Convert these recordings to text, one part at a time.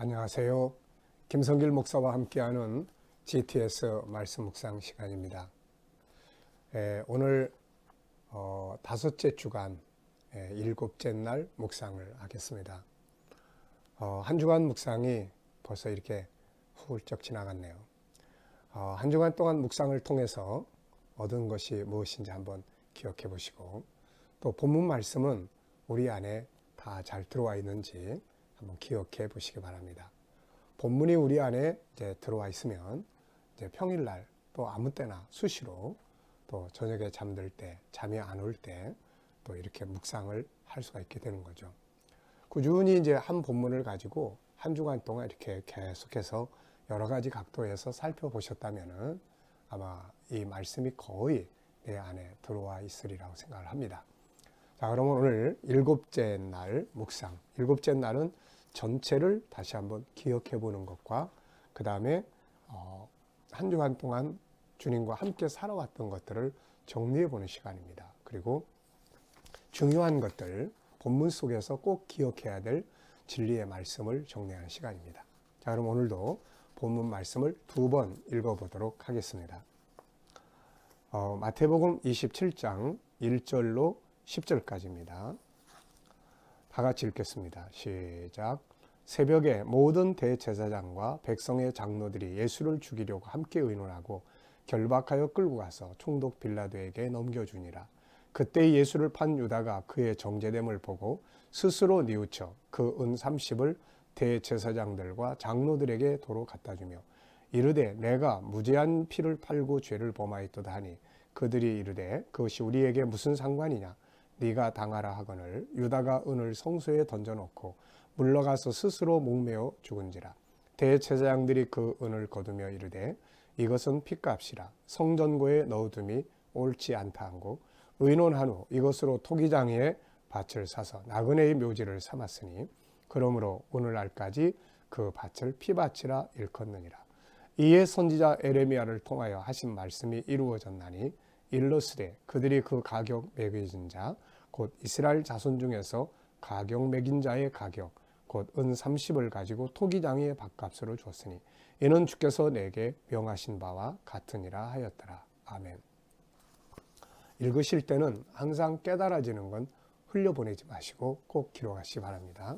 안녕하세요. 김성길 목사와 함께하는 GTS 말씀 묵상 시간입니다. 오늘 다섯째 주간 일곱째 날 묵상을 하겠습니다. 한 주간 묵상이 벌써 이렇게 훌쩍 지나갔네요. 한 주간 동안 묵상을 통해서 얻은 것이 무엇인지 한번 기억해 보시고, 또 본문 말씀은 우리 안에 다 잘 들어와 있는지 한번 기억해 보시기 바랍니다. 본문이 우리 안에 이제 들어와 있으면 이제 평일날 또 아무 때나 수시로 또 저녁에 잠들 때, 잠이 안 올 때 또 이렇게 묵상을 할 수가 있게 되는 거죠. 꾸준히 이제 한 본문을 가지고 한 주간 동안 이렇게 계속해서 여러 가지 각도에서 살펴보셨다면은 아마 이 말씀이 거의 내 안에 들어와 있으리라고 생각을 합니다. 자, 그러면 오늘 일곱째 날 묵상. 일곱째 날은 전체를 다시 한번 기억해 보는 것과 그 다음에 한 주간 동안 주님과 함께 살아왔던 것들을 정리해 보는 시간입니다. 그리고 중요한 것들, 본문 속에서 꼭 기억해야 될 진리의 말씀을 정리하는 시간입니다. 자, 그럼 오늘도 본문 말씀을 두 번 읽어보도록 하겠습니다. 마태복음 27장 1절로 10절까지입니다. 다 같이 읽겠습니다. 시작. 새벽에 모든 대제사장과 백성의 장로들이 예수를 죽이려고 함께 의논하고 결박하여 끌고 가서 총독 빌라도에게 넘겨주니라. 그때 예수를 판 유다가 그의 정죄됨을 보고 스스로 뉘우쳐 그 은 30을 대제사장들과 장로들에게 도로 갖다 주며 이르되 내가 무죄한 피를 팔고 죄를 범하였도다 하니 그들이 이르되 그것이 우리에게 무슨 상관이냐. 네가 당하라 하거늘 유다가 은을 성소에 던져놓고 물러가서 스스로 목매어 죽은지라. 대제사장들이 그 은을 거두며 이르되 이것은 핏값이라 성전고에 넣어둠이 옳지 않다 하고 의논한 후 이것으로 토기장에 밭을 사서 나그네의 묘지를 삼았으니 그러므로 오늘날까지 그 밭을 피밭이라 일컫느니라. 이에 선지자 에레미야를 통하여 하신 말씀이 이루어졌나니 일러스되 그들이 그 가격 매겨진 자 곧 이스라엘 자손 중에서 가격 매긴 자의 가격 곧 은 30을 가지고 토기장의 밭값으로 줬으니 이는 주께서 내게 명하신 바와 같으니라 하였더라. 아멘. 읽으실 때는 항상 깨달아지는 건 흘려보내지 마시고 꼭 기록하시기 바랍니다.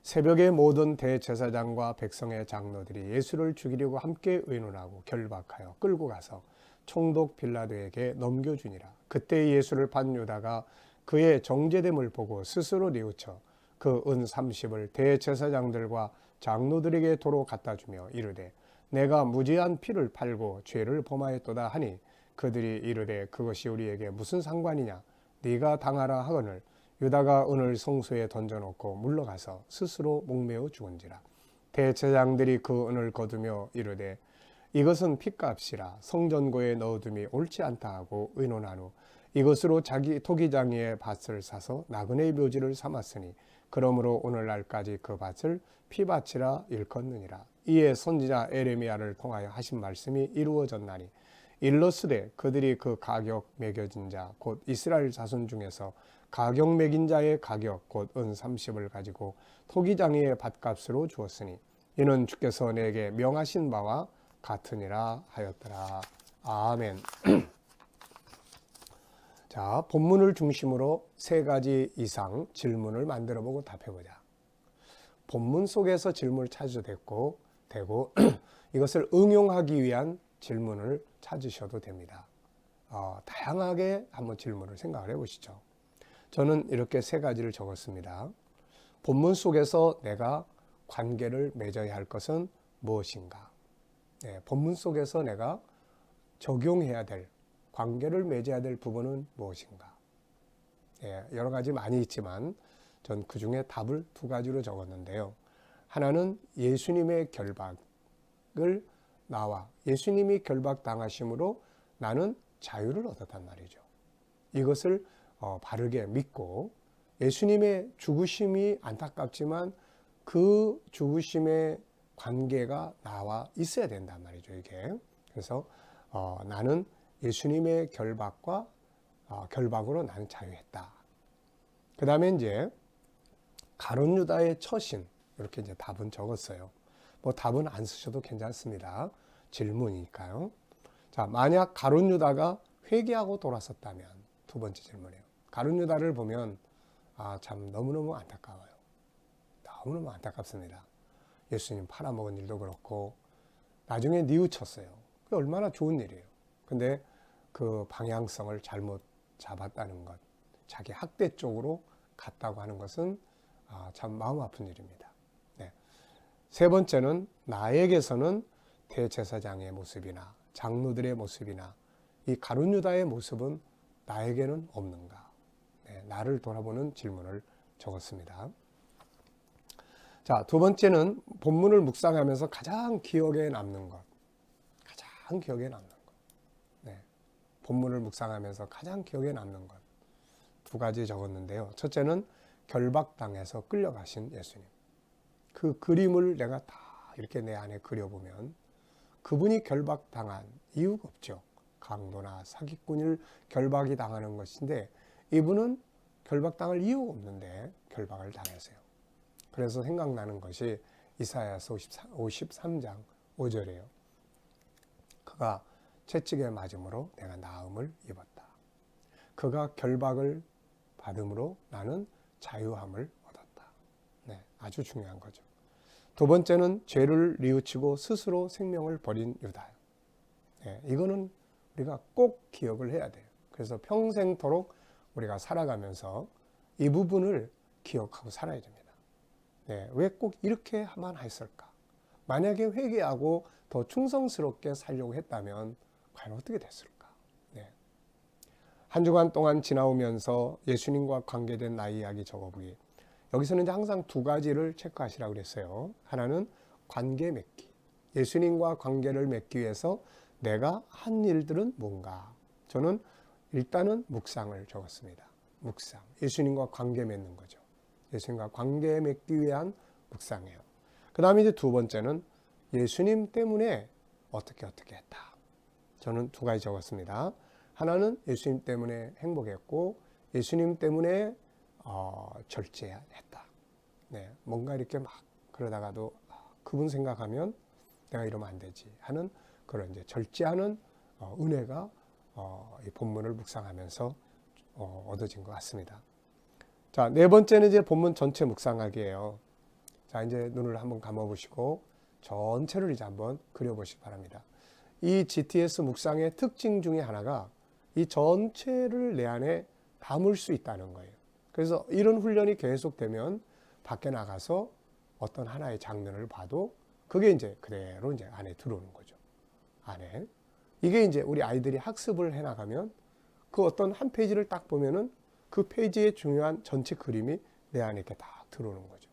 새벽에 모든 대제사장과 백성의 장로들이 예수를 죽이려고 함께 의논하고 결박하여 끌고 가서 총독 빌라도에게 넘겨주니라. 그때 예수를 판 유다가 그의 정죄됨을 보고 스스로 뉘우쳐 그 은 30을 대제사장들과 장로들에게 도로 갖다 주며 이르되 내가 무죄한 피를 팔고 죄를 범하였도다 하니 그들이 이르되 그것이 우리에게 무슨 상관이냐. 네가 당하라 하거늘 유다가 은을 성소에 던져놓고 물러가서 스스로 목매어 죽은지라. 대제사장들이 그 은을 거두며 이르되 이것은 핏값이라 성전고에 넣어둠이 옳지 않다 하고 의논한 후 이것으로 자기 토기장의 밭을 사서 나그네의 묘지를 삼았으니 그러므로 오늘날까지 그 밭을 피밭이라 일컫느니라. 이에 선지자 에레미야를 통하여 하신 말씀이 이루어졌나니 일러스되 그들이 그 가격 매겨진 자 곧 이스라엘 자손 중에서 가격 매긴 자의 가격 곧 은 30을 가지고 토기장의 밭값으로 주었으니 이는 주께서 내게 명하신 바와 같으니라 하였더라. 아멘. 자, 본문을 중심으로 세 가지 이상 질문을 만들어 보고 답해보자. 본문 속에서 질문을 찾으셔도 되고 이것을 응용하기 위한 질문을 찾으셔도 됩니다. 다양하게 한번 질문을 생각을 해보시죠. 저는 이렇게 세 가지를 적었습니다. 본문 속에서 내가 관계를 맺어야 할 것은 무엇인가? 본문 속에서 내가 적용해야 될 관계를 맺어야 될 부분은 무엇인가? 여러 가지 많이 있지만 전 그 중에 답을 두 가지로 적었는데요. 하나는 예수님의 결박을 나와 예수님이 결박당하심으로 나는 자유를 얻었단 말이죠. 이것을 바르게 믿고 예수님의 죽으심이 안타깝지만 그 죽으심의 관계가 나와 있어야 된단 말이죠. 이게 그래서 나는 예수님의 결박으로 나는 자유했다. 그 다음에 이제 가룟 유다의 처신, 이렇게 이제 답은 적었어요. 뭐 답은 안 쓰셔도 괜찮습니다. 질문이니까요. 자, 만약 가룟 유다가 회개하고 돌아섰다면, 두 번째 질문이에요. 가룟 유다를 보면 참 너무너무 안타까워요. 너무너무 안타깝습니다. 예수님 팔아먹은 일도 그렇고 나중에 뉘우쳤어요. 그게 얼마나 좋은 일이에요. 근데 그 방향성을 잘못 잡았다는 것, 자기 학대 쪽으로 갔다고 하는 것은 참 마음 아픈 일입니다. 네. 세 번째는 나에게서는 대제사장의 모습이나 장로들의 모습이나 이 가룟 유다의 모습은 나에게는 없는가? 네, 나를 돌아보는 질문을 적었습니다. 자, 두 번째는 본문을 묵상하면서 가장 기억에 남는 것. 가장 기억에 남는 것. 네, 본문을 묵상하면서 가장 기억에 남는 것. 두 가지 적었는데요. 첫째는 결박당해서 끌려가신 예수님. 그 그림을 내가 다 이렇게 내 안에 그려보면 그분이 결박당한 이유가 없죠. 강도나 사기꾼을 결박이 당하는 것인데 이분은 결박당할 이유가 없는데 결박을 당했어요. 그래서 생각나는 것이 이사야서 53장 5절이에요. 그가 채찍에 맞음으로 내가 나음을 입었다. 그가 결박을 받음으로 나는 자유함을 얻었다. 네, 아주 중요한 거죠. 두 번째는 죄를 뉘우치고 스스로 생명을 버린 유다요. 네, 이거는 우리가 꼭 기억을 해야 돼요. 그래서 평생토록 우리가 살아가면서 이 부분을 기억하고 살아야 됩니다. 네, 왜 꼭 이렇게만 했을까? 만약에 회개하고 더 충성스럽게 살려고 했다면 과연 어떻게 됐을까? 네. 한 주간 동안 지나오면서 예수님과 관계된 나의 이야기 적어보기. 여기서는 이제 항상 두 가지를 체크하시라고 그랬어요. 하나는 관계 맺기. 예수님과 관계를 맺기 위해서 내가 한 일들은 뭔가. 저는 일단은 묵상을 적었습니다. 묵상. 예수님과 관계 맺는 거죠. 예수님과 관계 맺기 위한 묵상이에요. 그 다음에 이제 두 번째는 예수님 때문에 어떻게 했다. 저는 두 가지 적었습니다. 하나는 예수님 때문에 행복했고 예수님 때문에 절제했다. 네, 뭔가 이렇게 막 그러다가도 그분 생각하면 내가 이러면 안 되지 하는 그런 이제 절제하는 은혜가 이 본문을 묵상하면서 얻어진 것 같습니다. 자, 네 번째는 이제 본문 전체 묵상하기예요. 자, 이제 눈을 한번 감아보시고 전체를 이제 한번 그려보시기 바랍니다. 이 GTS 묵상의 특징 중에 하나가 이 전체를 내 안에 담을 수 있다는 거예요. 그래서 이런 훈련이 계속되면 밖에 나가서 어떤 하나의 장면을 봐도 그게 이제 그대로 이제 안에 들어오는 거죠. 안에. 이게 이제 우리 아이들이 학습을 해 나가면 그 어떤 한 페이지를 딱 보면은 그 페이지의 중요한 전체 그림이 내 안에 이렇게 딱 들어오는 거죠.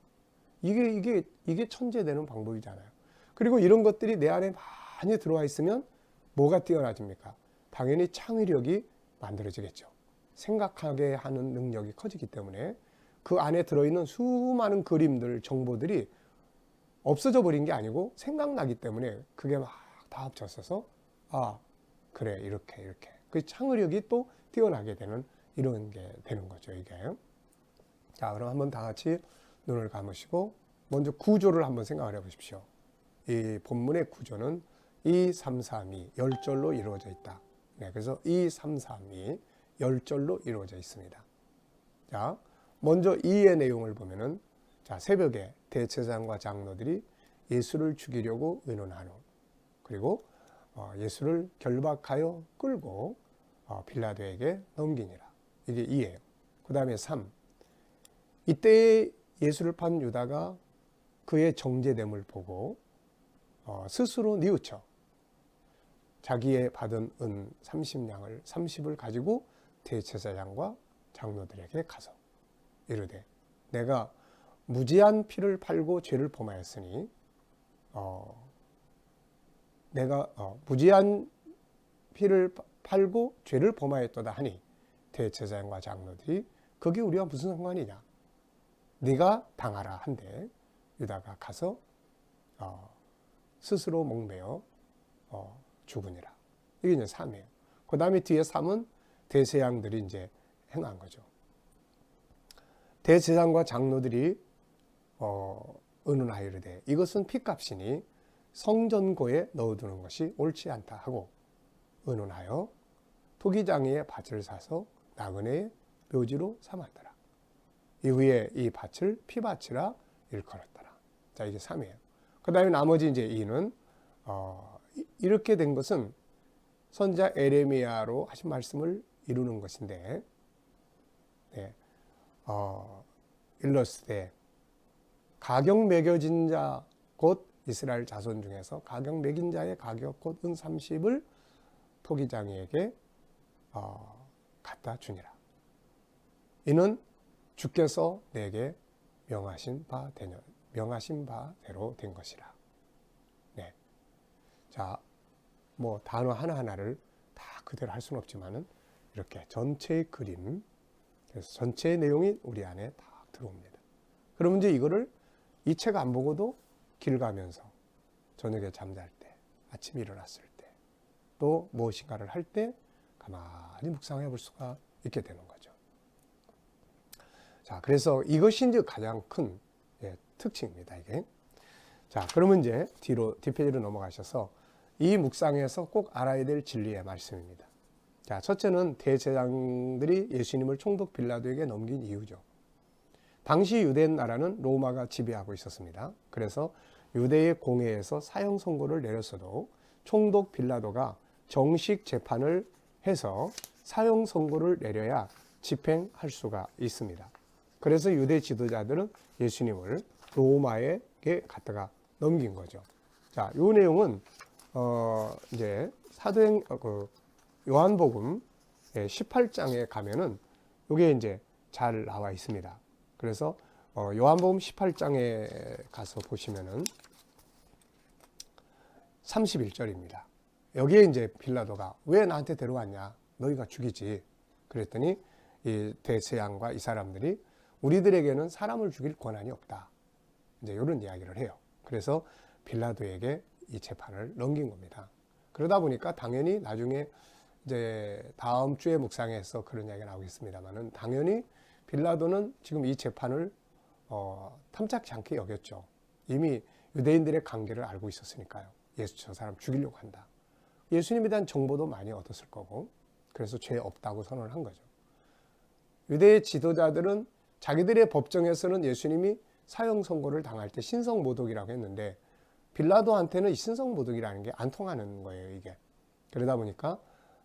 이게 천재되는 방법이잖아요. 그리고 이런 것들이 내 안에 많이 들어와 있으면 뭐가 뛰어나집니까? 당연히 창의력이 만들어지겠죠. 생각하게 하는 능력이 커지기 때문에 그 안에 들어있는 수많은 그림들, 정보들이 없어져 버린 게 아니고 생각나기 때문에 그게 막 다 합쳐서 그래 이렇게 그 창의력이 또 뛰어나게 되는 이런 게 되는 거죠. 이게. 자, 그럼 한번 다 같이 눈을 감으시고 먼저 구조를 한번 생각을 해보십시오. 이 본문의 구조는 2, 3, 3이 10절로 이루어져 있다. 네, 그래서 2, 3, 3이 10절로 이루어져 있습니다. 자, 먼저 2의 내용을 보면은 자, 새벽에 대제사장과 장로들이 예수를 죽이려고 의논하는, 그리고 예수를 결박하여 끌고 빌라도에게 넘기니라. 이게 2예요. 그 다음에 3. 이때에 예수를 판 유다가 그의 정죄됨을 보고 스스로 뉘우쳐 자기의 받은 은 30을 가지고 대제사장과 장로들에게 가서 이르되 내가 무지한 피를 팔고 죄를 범하였으니 내가 무지한 피를 팔고 죄를 범하였도다 하니 대제사장과 장로들이 그게 우리와 무슨 상관이냐, 네가 당하라 한데 유다가 가서 스스로 목매어 죽으니라. 이게 이제 3이에요. 그 다음에 뒤에 3은 대제사장들이 이제 행한 거죠. 대제사장과 장로들이 의논하여 이르되 이것은 핏값이니 성전고에 넣어두는 것이 옳지 않다 하고 의논하여 토기장이의 밭을 사서 나그네의 묘지로 삼았더라. 이후에 이 밭을 피밭이라 일컬었더라. 자, 이게 3이에요. 그 다음에 나머지 이제 2는 이렇게 된 것은 선지자 에레미야로 하신 말씀을 이루는 것인데, 네, 일러스되 가격 매겨진 자 곧 이스라엘 자손 중에서 가격 매긴 자의 가격 곧 은 30을 토기장이에게 갖다 주니라. 이는 주께서 내게 명하신 바대로 된 것이라. 네. 자, 뭐 단어 하나하나를 다 그대로 할 수는 없지만은 이렇게 전체의 그림, 그래서 전체의 내용이 우리 안에 다 들어옵니다. 그러면 이제 이거를 이 책 안 보고도 길 가면서 저녁에 잠잘 때, 아침에 일어났을 때, 또 무엇인가를 할 때 가만히 묵상해 볼 수가 있게 되는 거죠. 자, 그래서 이것이 이제 가장 큰 특징입니다, 이게. 자, 그러면 이제 뒷페이지로 넘어가셔서 이 묵상에서 꼭 알아야 될 진리의 말씀입니다. 자, 첫째는 대제사장들이 예수님을 총독 빌라도에게 넘긴 이유죠. 당시 유대 나라는 로마가 지배하고 있었습니다. 그래서 유대의 공회에서 사형 선고를 내렸어도 총독 빌라도가 정식 재판을 해서 사형 선고를 내려야 집행할 수가 있습니다. 그래서 유대 지도자들은 예수님을 로마에게 갖다가 넘긴 거죠. 자, 이 내용은 이제 사도행 요한복음 18장에 가면은 이게 이제 잘 나와 있습니다. 그래서 요한복음 18장에 가서 보시면은 31절입니다. 여기에 이제 빌라도가 왜 나한테 데려왔냐? 너희가 죽이지. 그랬더니 이 대제사장과 이 사람들이 우리들에게는 사람을 죽일 권한이 없다. 이제 이런 이야기를 해요. 그래서 빌라도에게 이 재판을 넘긴 겁니다. 그러다 보니까 당연히 나중에 이제 다음 주에 묵상에서 그런 이야기가 나오겠습니다만은 당연히 빌라도는 지금 이 재판을 탐탁지 않게 여겼죠. 이미 유대인들의 관계를 알고 있었으니까요. 예수 저 사람 죽이려고 한다. 예수님에 대한 정보도 많이 얻었을 거고 그래서 죄 없다고 선언을 한 거죠. 유대의 지도자들은 자기들의 법정에서는 예수님이 사형 선고를 당할 때 신성모독이라고 했는데 빌라도한테는 이 신성모독이라는 게 안 통하는 거예요, 이게. 그러다 보니까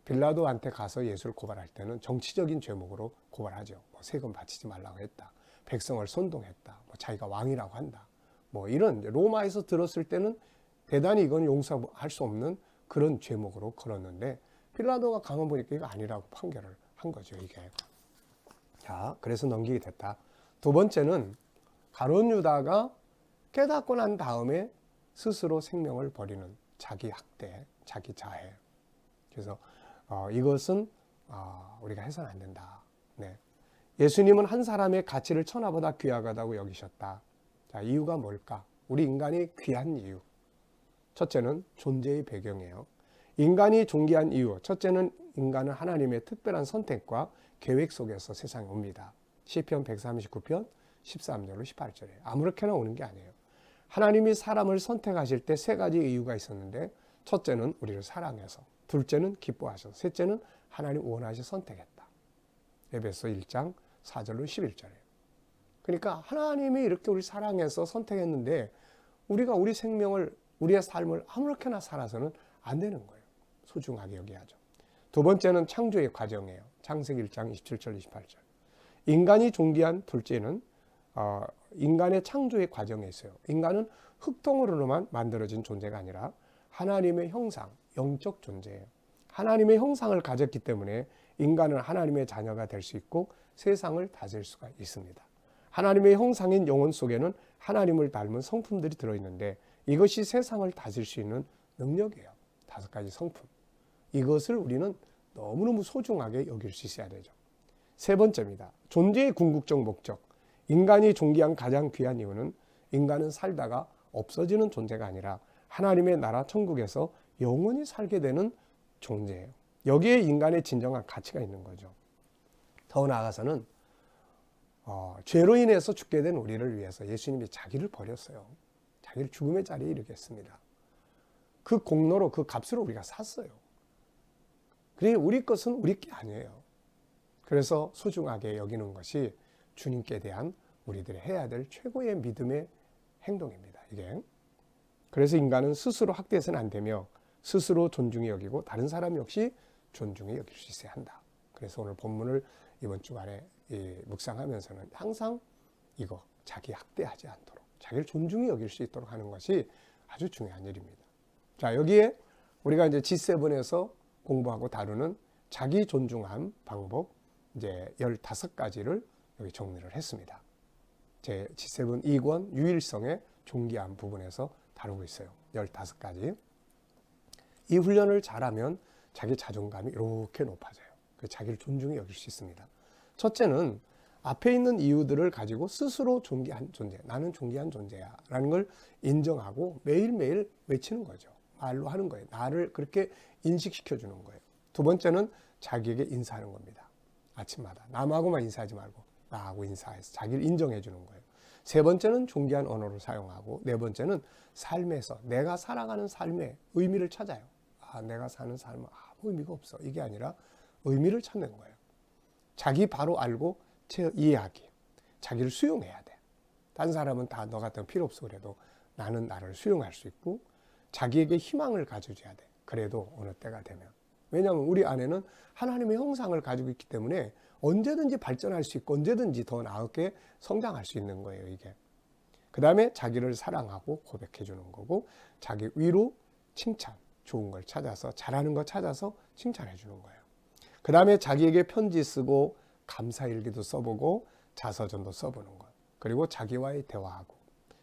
빌라도한테 가서 예수를 고발할 때는 정치적인 죄목으로 고발하죠. 뭐 세금 바치지 말라고 했다. 백성을 선동했다. 뭐 자기가 왕이라고 한다. 뭐 이런 로마에서 들었을 때는 대단히 이건 용서할 수 없는 그런 죄목으로 걸었는데 빌라도가 가만 보니까 이거 아니라고 판결을 한 거죠, 이게. 자, 그래서 넘기게 됐다. 두 번째는 가룟 유다가 깨닫고 난 다음에 스스로 생명을 버리는 자기 학대, 자기 자해. 그래서 이것은 우리가 해서는 안 된다. 네. 예수님은 한 사람의 가치를 천하보다 귀하다고 여기셨다. 자, 이유가 뭘까? 우리 인간이 귀한 이유. 첫째는 존재의 배경이에요. 인간이 존귀한 이유. 첫째는 인간은 하나님의 특별한 선택과 계획 속에서 세상에 옵니다. 시편 139편 13절로 18절에 아무렇게나 오는 게 아니에요. 하나님이 사람을 선택하실 때 세 가지 이유가 있었는데 첫째는 우리를 사랑해서, 둘째는 기뻐하셔서, 셋째는 하나님 원하셔 선택했다. 에베소 1장 4절로 11절에. 그러니까 하나님이 이렇게 우리 사랑해서 선택했는데 우리가 우리 생명을, 우리의 삶을 아무렇게나 살아서는 안 되는 거예요. 소중하게 여겨야죠. 두 번째는 창조의 과정이에요. 창세기 1장 27절 28절. 인간이 존귀한 둘째는 인간의 창조의 과정에 있어요. 인간은 흙덩어리로만 만들어진 존재가 아니라 하나님의 형상, 영적 존재예요. 하나님의 형상을 가졌기 때문에 인간은 하나님의 자녀가 될 수 있고 세상을 다스릴 수가 있습니다. 하나님의 형상인 영혼 속에는 하나님을 닮은 성품들이 들어있는데 이것이 세상을 다스릴 수 있는 능력이에요. 5가지 성품. 이것을 우리는 너무너무 소중하게 여길 수 있어야 되죠. 세 번째입니다. 존재의 궁극적 목적. 인간이 존귀한 가장 귀한 이유는 인간은 살다가 없어지는 존재가 아니라 하나님의 나라 천국에서 영원히 살게 되는 존재예요. 여기에 인간의 진정한 가치가 있는 거죠. 더 나아가서는 죄로 인해서 죽게 된 우리를 위해서 예수님이 자기를 버렸어요. 자기를 죽음의 자리에 이르게 했습니다. 그 공로로 그 값으로 우리가 샀어요. 그래 우리 것은 우리 게 아니에요. 그래서 소중하게 여기는 것이 주님께 대한 우리들이 해야 될 최고의 믿음의 행동입니다. 이게. 그래서 인간은 스스로 학대해서는 안 되며 스스로 존중히 여기고 다른 사람 역시 존중히 여길 수 있어야 한다. 그래서 오늘 본문을 이번 주간에 묵상하면서는 항상 이거 자기 학대하지 않도록 자기를 존중히 여길 수 있도록 하는 것이 아주 중요한 일입니다. 자, 여기에 우리가 이제 G7에서 공부하고 다루는 자기 존중함 방법 이제 15가지를 여기 정리를 했습니다. 제 G7 2권 유일성의 존귀함 부분에서 다루고 있어요. 15가지. 이 훈련을 잘하면 자기 자존감이 이렇게 높아져요. 자기를 존중히 여길 수 있습니다. 첫째는 앞에 있는 이유들을 가지고 스스로 존귀한 존재, 나는 존귀한 존재야 라는 걸 인정하고 매일매일 외치는 거죠. 말로 하는 거예요. 나를 그렇게 인식시켜 주는 거예요. 두 번째는 자기에게 인사하는 겁니다. 아침마다 남하고만 인사하지 말고 나하고 인사해서 자기를 인정해 주는 거예요. 세 번째는 존귀한 언어를 사용하고 네 번째는 삶에서 내가 살아가는 삶의 의미를 찾아요. 내가 사는 삶은 아무 의미가 없어. 이게 아니라 의미를 찾는 거예요. 자기 바로 알고 이해하기. 자기를 수용해야 돼. 다른 사람은 다 너 같은 필요 없어 그래도 나는 나를 수용할 수 있고 자기에게 희망을 가져줘야 돼. 그래도 어느 때가 되면. 왜냐하면 우리 안에는 하나님의 형상을 가지고 있기 때문에 언제든지 발전할 수 있고 언제든지 더 나게 성장할 수 있는 거예요. 이게. 그 다음에 자기를 사랑하고 고백해 주는 거고 자기 위로 칭찬. 좋은 걸 찾아서 잘하는 거 찾아서 칭찬해 주는 거예요. 그 다음에 자기에게 편지 쓰고 감사일기도 써보고 자서전도 써보는 것. 그리고 자기와의 대화하고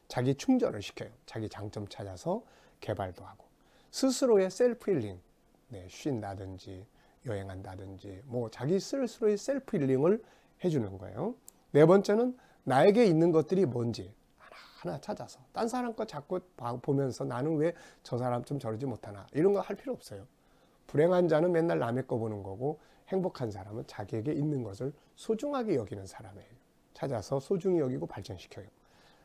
자기 충전을 시켜요. 자기 장점 찾아서 개발도 하고 스스로의 셀프 힐링, 쉰다든지 여행한다든지 뭐 자기 스스로의 셀프 힐링을 해주는 거예요. 네 번째는 나에게 있는 것들이 뭔지 하나 찾아서 딴 사람 거 자꾸 보면서 나는 왜 저 사람 좀 저러지 못하나 이런 거 할 필요 없어요. 불행한 자는 맨날 남의 거 보는 거고 행복한 사람은 자기에게 있는 것을 소중하게 여기는 사람이에요. 찾아서 소중히 여기고 발전시켜요.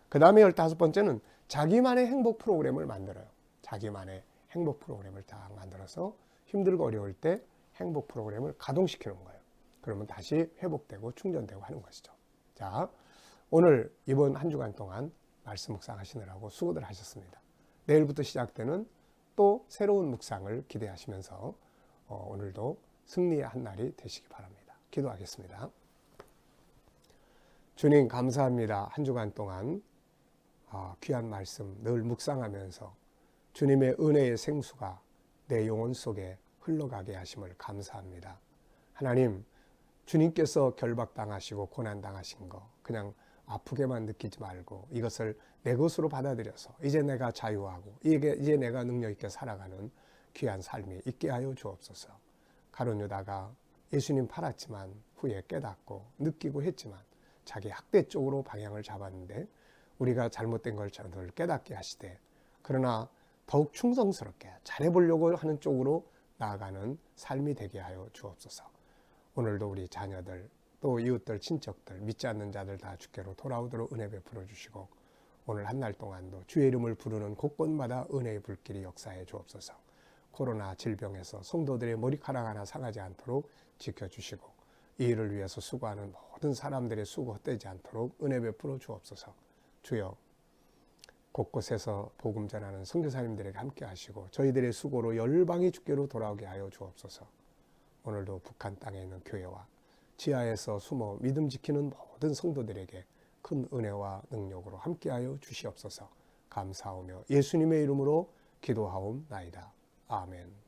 그 다음에 15번째는 자기만의 행복 프로그램을 만들어요. 자기만의 행복 프로그램을 딱 만들어서 힘들고 어려울 때 행복 프로그램을 가동시키는 거예요. 그러면 다시 회복되고 충전되고 하는 것이죠. 자, 오늘 이번 한 주간 동안 말씀 묵상하시느라고 수고들 하셨습니다. 내일부터 시작되는 또 새로운 묵상을 기대하시면서 오늘도 승리의 한 날이 되시기 바랍니다. 기도하겠습니다. 주님 감사합니다. 한 주간 동안 귀한 말씀 늘 묵상하면서 주님의 은혜의 생수가 내 영혼 속에 흘러가게 하심을 감사합니다. 하나님, 주님께서 결박당하시고 고난당하신 거 그냥 아프게만 느끼지 말고 이것을 내 것으로 받아들여서 이제 내가 자유하고 이제 내가 능력 있게 살아가는 귀한 삶이 있게 하여 주옵소서. 가룟 유다가 예수님 팔았지만 후에 깨닫고 느끼고 했지만 자기 학대 쪽으로 방향을 잡았는데 우리가 잘못된 걸 늘 깨닫게 하시되 그러나 더욱 충성스럽게 잘해보려고 하는 쪽으로 나아가는 삶이 되게 하여 주옵소서. 오늘도 우리 자녀들 또 이웃들 친척들 믿지 않는 자들 다 주께로 돌아오도록 은혜 베풀어 주시고 오늘 한 날 동안도 주의 이름을 부르는 곳곳마다 은혜의 불길이 역사해 주옵소서. 코로나 질병에서 성도들의 머리카락 하나 상하지 않도록 지켜주시고 이 일을 위해서 수고하는 모든 사람들의 수고 헛되지 않도록 은혜 베풀어 주옵소서. 주여 곳곳에서 복음 전하는 선교사님들에게 함께 하시고 저희들의 수고로 열방이 주께로 돌아오게 하여 주옵소서. 오늘도 북한 땅에 있는 교회와 지하에서 숨어 믿음 지키는 모든 성도들에게 큰 은혜와 능력으로 함께하여 주시옵소서. 감사하며 예수님의 이름으로 기도하옵나이다. 아멘.